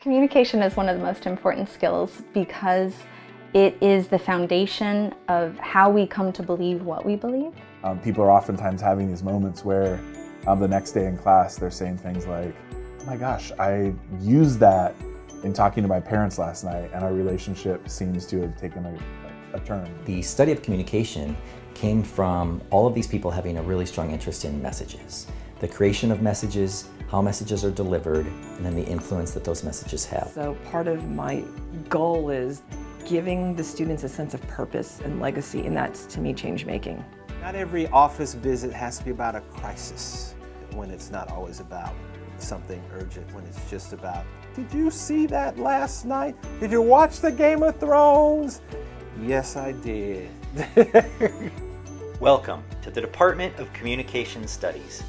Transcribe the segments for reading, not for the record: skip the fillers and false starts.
Communication is one of the most important skills because it is the foundation of how we come to believe what we believe. People are oftentimes having these moments where the next day in class they're saying things like, oh my gosh, I used that in talking to my parents last night and our relationship seems to have taken a turn. The study of communication came from all of these people having a really strong interest in messages. The creation of messages, how messages are delivered, and then the influence that those messages have. So part of my goal is giving the students a sense of purpose and legacy, and that's, to me, change making. Not every office visit has to be about a crisis, when it's not always about something urgent, when it's just about, did you see that last night? Did you watch the Game of Thrones? Yes, I did. Welcome to the Department of Communication Studies,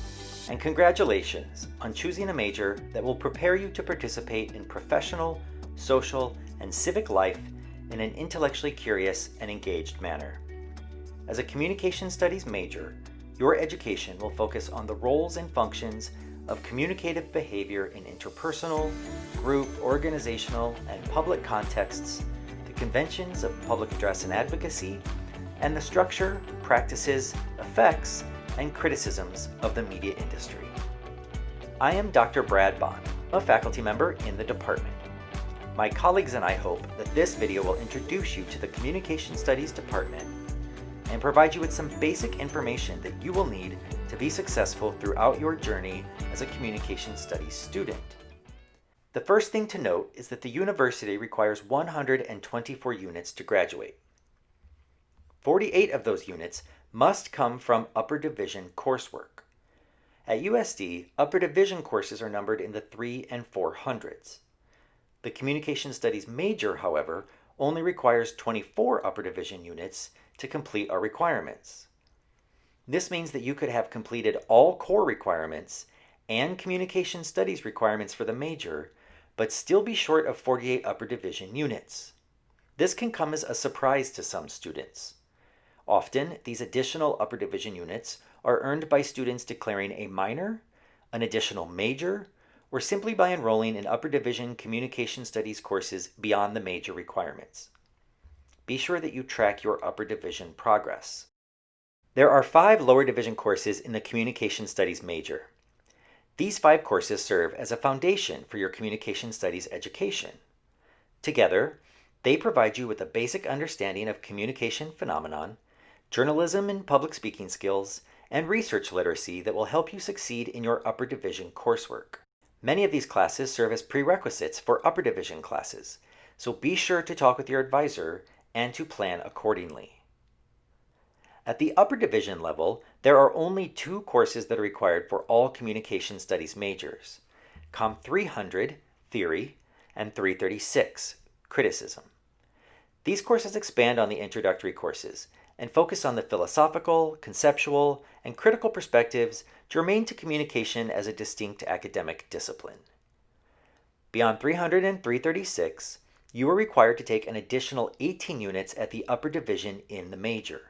and congratulations on choosing a major that will prepare you to participate in professional, social, and civic life in an intellectually curious and engaged manner. As a Communication Studies major, your education will focus on the roles and functions of communicative behavior in interpersonal, group, organizational, and public contexts, the conventions of public address and advocacy, and the structure, practices, effects, and criticisms of the media industry. I am Dr. Brad Bond, a faculty member in the department. My colleagues and I hope that this video will introduce you to the Communication Studies department and provide you with some basic information that you will need to be successful throughout your journey as a Communication Studies student. The first thing to note is that the university requires 124 units to graduate. 48 of those units must come from upper division coursework. At USD, upper division courses are numbered in the 300 and 400s. The Communication Studies major, however, only requires 24 upper division units to complete our requirements. This means that you could have completed all core requirements and Communication Studies requirements for the major, but still be short of 48 upper division units. This can come as a surprise to some students. Often, these additional upper division units are earned by students declaring a minor, an additional major, or simply by enrolling in upper division Communication Studies courses beyond the major requirements. Be sure that you track your upper division progress. There are 5 lower division courses in the Communication Studies major. These 5 courses serve as a foundation for your Communication Studies education. Together, they provide you with a basic understanding of communication phenomenon, journalism and public speaking skills, and research literacy that will help you succeed in your upper division coursework. Many of these classes serve as prerequisites for upper division classes, so be sure to talk with your advisor and to plan accordingly. At the upper division level, there are only 2 courses that are required for all Communication Studies majors: COMM 300, Theory, and 336, Criticism. These courses expand on the introductory courses and focus on the philosophical, conceptual, and critical perspectives germane to communication as a distinct academic discipline. Beyond 300 and 336, you are required to take an additional 18 units at the upper division in the major.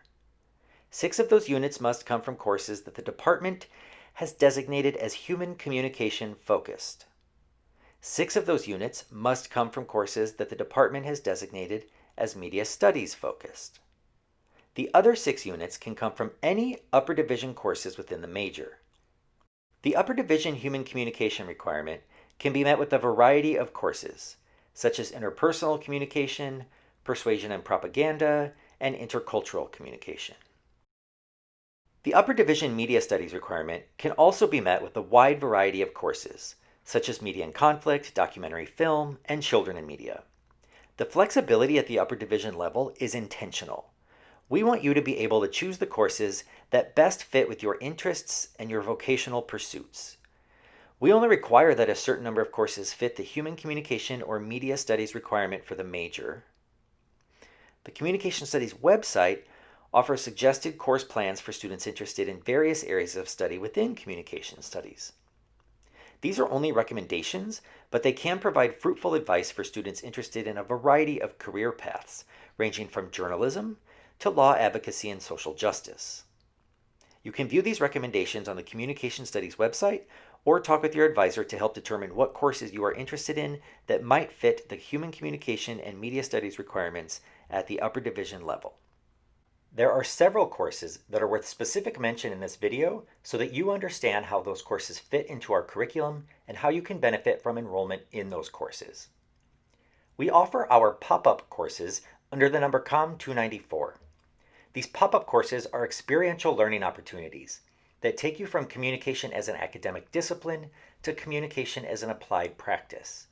6 of those units must come from courses that the department has designated as human communication focused. 6 of those units must come from courses that the department has designated as media studies focused. The other 6 units can come from any upper division courses within the major. The upper division human communication requirement can be met with a variety of courses, such as interpersonal communication, persuasion and propaganda, and intercultural communication. The upper division media studies requirement can also be met with a wide variety of courses, such as media and conflict, documentary film, and children in media. The flexibility at the upper division level is intentional. We want you to be able to choose the courses that best fit with your interests and your vocational pursuits. We only require that a certain number of courses fit the human communication or media studies requirement for the major. The Communication Studies website offers suggested course plans for students interested in various areas of study within Communication Studies. These are only recommendations, but they can provide fruitful advice for students interested in a variety of career paths, ranging from journalism to law advocacy and social justice. You can view these recommendations on the Communication Studies website or talk with your advisor to help determine what courses you are interested in that might fit the Human Communication and Media Studies requirements at the upper division level. There are several courses that are worth specific mention in this video so that you understand how those courses fit into our curriculum and how you can benefit from enrollment in those courses. We offer our pop-up courses under the number COMM 294. These pop-up courses are experiential learning opportunities that take you from communication as an academic discipline to communication as an applied practice.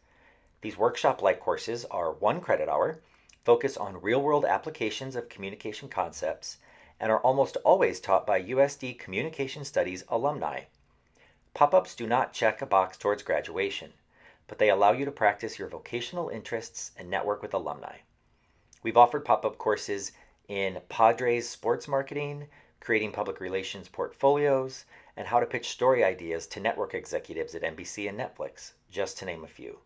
These workshop-like courses are 1 credit hour, focus on real-world applications of communication concepts, and are almost always taught by USD Communication Studies alumni. Pop-ups do not check a box towards graduation, but they allow you to practice your vocational interests and network with alumni. We've offered pop-up courses in Padres sports marketing, creating public relations portfolios, and how to pitch story ideas to network executives at NBC and Netflix, just to name a few.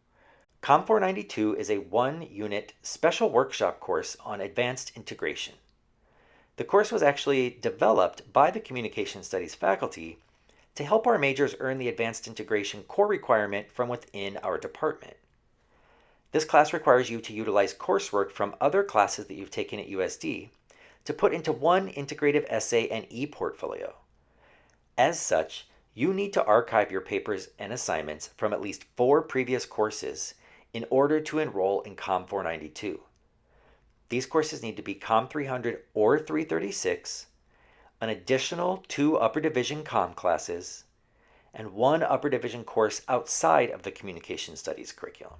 COMM 492 is a 1-unit special workshop course on advanced integration. The course was actually developed by the Communication Studies faculty to help our majors earn the advanced integration core requirement from within our department. This class requires you to utilize coursework from other classes that you've taken at USD to put into one integrative essay and e-portfolio. As such, you need to archive your papers and assignments from at least 4 previous courses in order to enroll in COMM 492. These courses need to be COMM 300 or 336, an additional 2 upper division COMM classes, and 1 upper division course outside of the Communication Studies curriculum.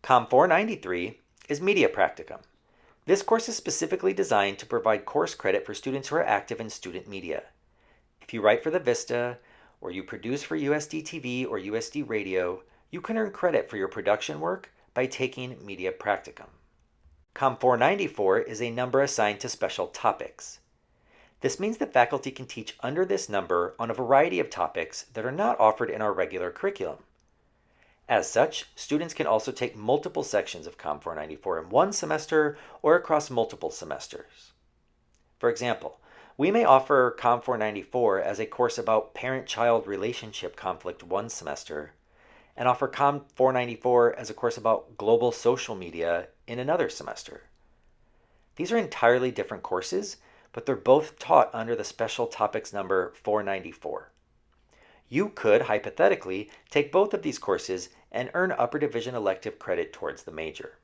COMM 493 is Media Practicum. This course is specifically designed to provide course credit for students who are active in student media. If you write for the Vista, or you produce for USD TV or USD Radio, you can earn credit for your production work by taking Media Practicum. COMM 494 is a number assigned to special topics. This means that faculty can teach under this number on a variety of topics that are not offered in our regular curriculum. As such, students can also take multiple sections of COMM 494 in one semester or across multiple semesters. For example, we may offer COMM 494 as a course about parent-child relationship conflict one semester, and offer COMM 494 as a course about global social media in another semester. These are entirely different courses, but they're both taught under the special topics number 494. You could, hypothetically, take both of these courses and earn upper division elective credit towards the major.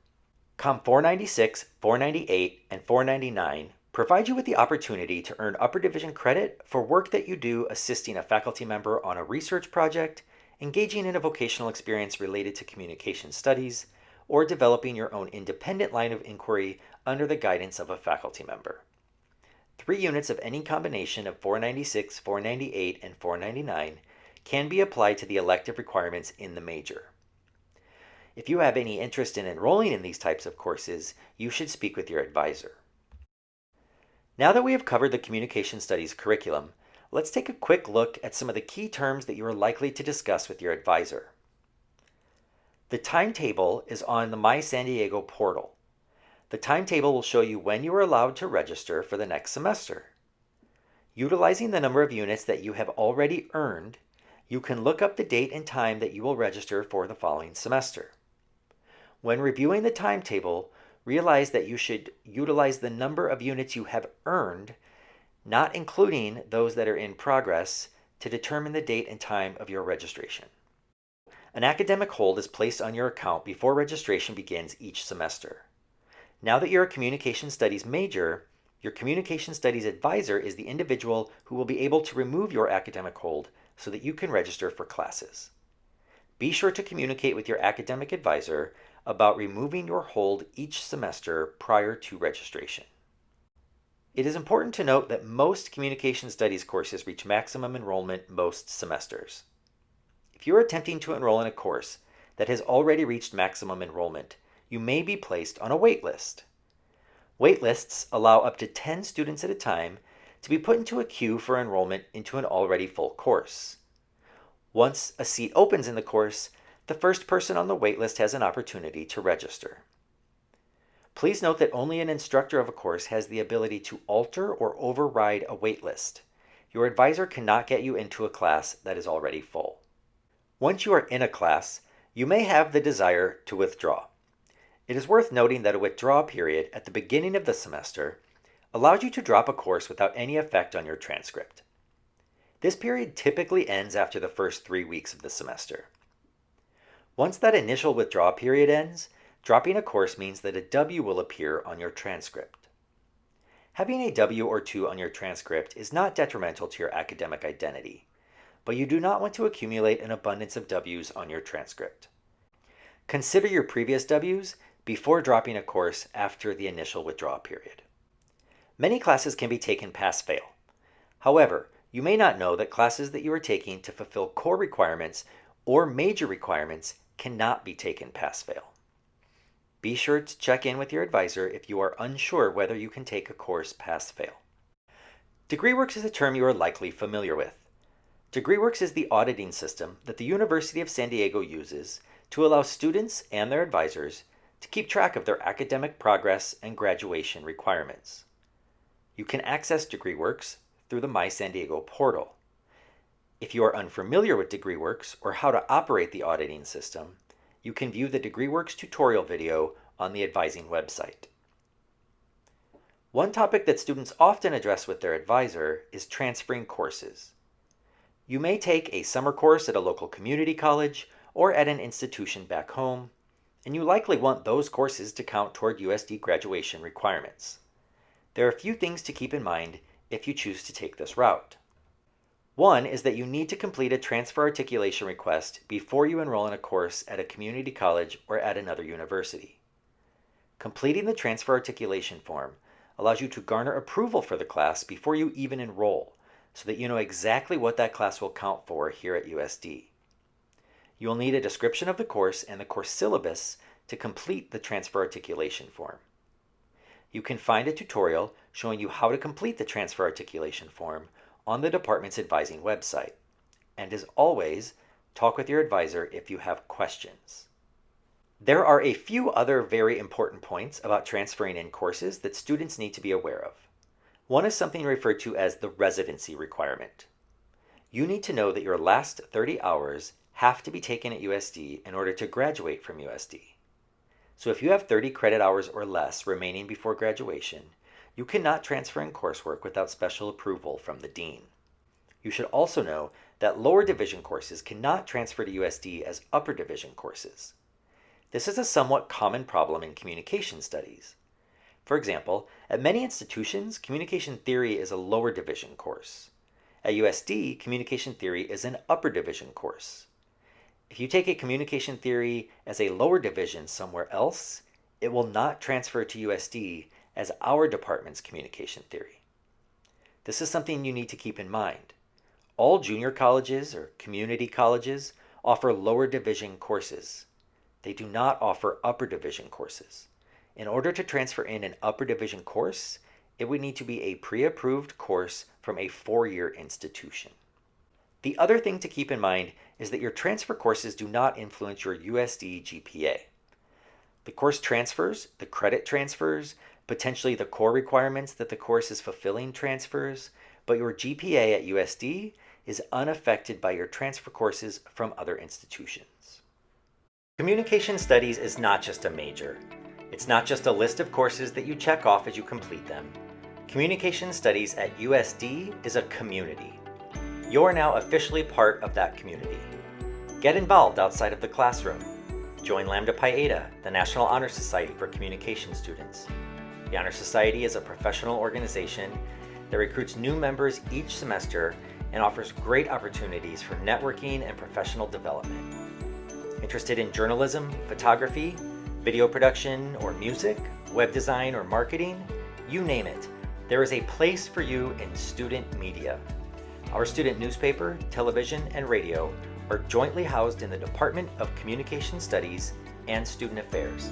COMM 496, 498, and 499 provide you with the opportunity to earn upper division credit for work that you do assisting a faculty member on a research project, engaging in a vocational experience related to communication studies, or developing your own independent line of inquiry under the guidance of a faculty member. 3 units of any combination of 496, 498, and 499 can be applied to the elective requirements in the major. If you have any interest in enrolling in these types of courses, you should speak with your advisor. Now that we have covered the Communication Studies curriculum, let's take a quick look at some of the key terms that you are likely to discuss with your advisor. The timetable is on the My San Diego portal. The timetable will show you when you are allowed to register for the next semester. Utilizing the number of units that you have already earned, you can look up the date and time that you will register for the following semester. When reviewing the timetable, realize that you should utilize the number of units you have earned, not including those that are in progress, to determine the date and time of your registration. An academic hold is placed on your account before registration begins each semester. Now that you're a Communication Studies major, your Communication Studies advisor is the individual who will be able to remove your academic hold so that you can register for classes. Be sure to communicate with your academic advisor about removing your hold each semester prior to registration. It is important to note that most Communication Studies courses reach maximum enrollment most semesters. If you are attempting to enroll in a course that has already reached maximum enrollment, you may be placed on a wait list. Wait lists allow up to 10 students at a time to be put into a queue for enrollment into an already full course. Once a seat opens in the course, the first person on the wait list has an opportunity to register. Please note that only an instructor of a course has the ability to alter or override a wait list. your advisor cannot get you into a class that is already full. Once you are in a class, you may have the desire to withdraw. It is worth noting that a withdrawal period at the beginning of the semester allows you to drop a course without any effect on your transcript. This period typically ends after the first 3 weeks of the semester. Once that initial withdrawal period ends, dropping a course means that a W will appear on your transcript. Having a W or 2 on your transcript is not detrimental to your academic identity, but you do not want to accumulate an abundance of W's on your transcript. Consider your previous W's before dropping a course after the initial withdrawal period. Many classes can be taken pass-fail. However, you may not know that classes that you are taking to fulfill core requirements or major requirements cannot be taken pass-fail. Be sure to check in with your advisor if you are unsure whether you can take a course pass-fail. DegreeWorks is a term you are likely familiar with. DegreeWorks is the auditing system that the University of San Diego uses to allow students and their advisors to keep track of their academic progress and graduation requirements. You can access DegreeWorks through the My San Diego portal. If you are unfamiliar with DegreeWorks or how to operate the auditing system, you can view the DegreeWorks tutorial video on the advising website. One topic that students often address with their advisor is transferring courses. You may take a summer course at a local community college or at an institution back home, and you likely want those courses to count toward USD graduation requirements. There are a few things to keep in mind if you choose to take this route. One is that you need to complete a transfer articulation request before you enroll in a course at a community college or at another university. Completing the transfer articulation form allows you to garner approval for the class before you even enroll, so that you know exactly what that class will count for here at USD. You will need a description of the course and the course syllabus to complete the transfer articulation form. You can find a tutorial showing you how to complete the transfer articulation form on the department's advising website. And as always, talk with your advisor if you have questions. There are a few other very important points about transferring in courses that students need to be aware of. One is something referred to as the residency requirement. You need to know that your last 30 hours have to be taken at USD in order to graduate from USD. So if you have 30 credit hours or less remaining before graduation, you cannot transfer in coursework without special approval from the dean. You should also know that lower division courses cannot transfer to USD as upper division courses. This is a somewhat common problem in communication studies. For example, at many institutions, communication theory is a lower division course. At USD, communication theory is an upper division course. If you take a communication theory as a lower division somewhere else, it will not transfer to USD as our department's communication theory. This is something you need to keep in mind. All junior colleges or community colleges offer lower division courses. They do not offer upper division courses. In order to transfer in an upper division course, it would need to be a pre-approved course from a 4-year institution. The other thing to keep in mind is that your transfer courses do not influence your USD GPA. The course transfers, the credit transfers, potentially the core requirements that the course is fulfilling transfers, but your GPA at USD is unaffected by your transfer courses from other institutions. Communication Studies is not just a major. It's not just a list of courses that you check off as you complete them. Communication Studies at USD is a community. You're now officially part of that community. Get involved outside of the classroom. Join Lambda Pi Eta, the National Honor Society for Communication Students. The Honor Society is a professional organization that recruits new members each semester and offers great opportunities for networking and professional development. Interested in journalism, photography, video production, or music, web design, or marketing? You name it. There is a place for you in student media. Our student newspaper, television, and radio are jointly housed in the Department of Communication Studies and Student Affairs.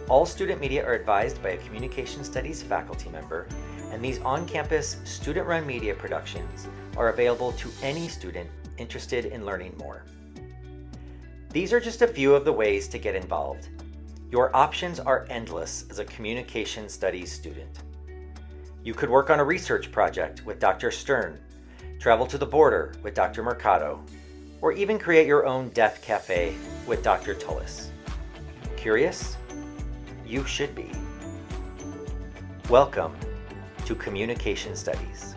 All student media are advised by a Communication Studies faculty member, and these on-campus student-run media productions are available to any student interested in learning more. These are just a few of the ways to get involved. Your options are endless as a Communication Studies student. You could work on a research project with Dr. Stern, travel to the border with Dr. Mercado, or even create your own deaf cafe with Dr. Tullis. Curious? You should be. Welcome to Communication Studies.